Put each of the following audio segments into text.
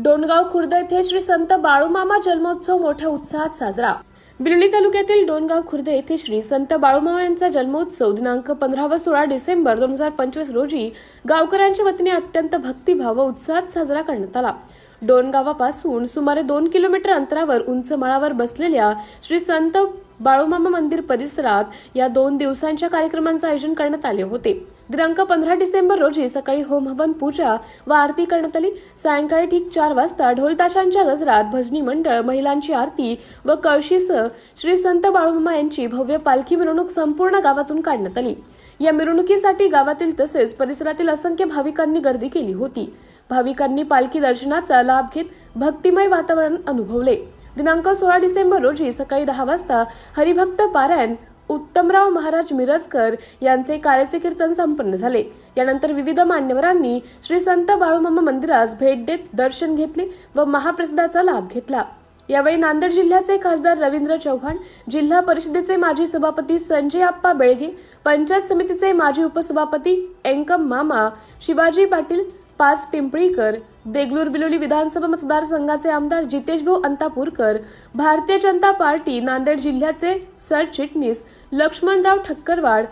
डोणगाव खुर्द येथे श्री संत बाळूमामा जन्मोत्सव मोठ्या उत्साहात साजरा। बिलोली तालुक्यातील डोणगाव खुर्द येथे श्री संत बाळूमामा यांचा जन्मोत्सव दिनांक 15 व 16 डिसेंबर 2025 रोजी गावकऱ्यांच्या वतीने अत्यंत भक्तिभाव व उत्साहात साजरा करण्यात आला। डोणगावापासून सुमारे 2 किलोमीटर अंतरावर उंच माळावर बसलेल्या श्री संत बाळूमामा मंदिर परिसरात या 2 दिवसांच्या कार्यक्रमांचे आयोजन करण्यात आले होते। दिनांक 15 डिसेंबर रोजी सकाळी होम हवन पूजा व आरती करण्यात आली। सायंकाळी ठीक 4 वाजता ढोल ताशांच्या गजरात भजनी मंडळ, महिलांची आरती व कळशीसह श्री संत बाळूमामा यांची भव्य पालखी मिरवणूक संपूर्ण गावातून काढण्यात आली। या मिरवणुकीसाठी गावातील तसेच परिसरातील असंख्य भाविकांनी गर्दी केली होती। भाविकांनी पालखी दर्शनाचा लाभ घेत भक्तिमय वातावरण अनुभवले। दिनांक 16 डिसेंबर रोजी सकाळी 10 वाजता हरिभक्त पारायण उत्तमराव महाराज मिरजकर यांचे काळेचे कीर्तन संपन्न झाले। यानंतर विविध मान्यवरांनी श्री संत बाळूमामा मंदिरास भेट देत दर्शन घेतले व महाप्रसादाचा लाभ घेतला। यावेळी नांदेड जिल्ह्याचे खासदार रवींद्र चव्हाण, जिल्हा परिषदेचे माजी सभापती संजय आप्पा बेळगे, पंचायत समितीचे माजी उपसभापती एंकम मामा, शिवाजी पाटील, पाच पिंपळीकर, देगलूर बिलोली विधानसभा मतदारसंघाचे आमदार जितेशभाऊ अंतापूरकर, भारतीय जनता पार्टी नांदेड जिल्ह्याचे सरचिटणीस लक्ष्मणराव ठक्करवाड,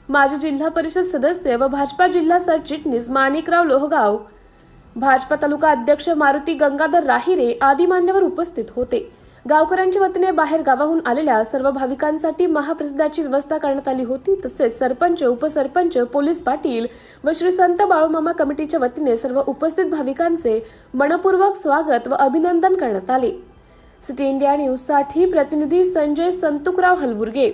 माजी जिल्हा परिषद सदस्य व भाजपा जिल्हा सरचिटणीस माणिकराव लोहगाव, भाजपा तालुका अध्यक्ष मारुती गंगाधर राहिरे आदी मान्यवर उपस्थित होते। गावकऱ्यांच्या वतीने बाहेर गावाहून आलेल्या सर्व भाविकांसाठी महाप्रसादाची व्यवस्था करण्यात आली होती। तसेच सरपंच, उपसरपंच, पोलीस पाटील व श्री संत बाळूमामा कमिटीच्या वतीने सर्व उपस्थित भाविकांचे मनपूर्वक स्वागत व अभिनंदन करण्यात आले। सिटी इंडिया न्यूज साठी प्रतिनिधी संजय संतुकराव हलबुर्गे।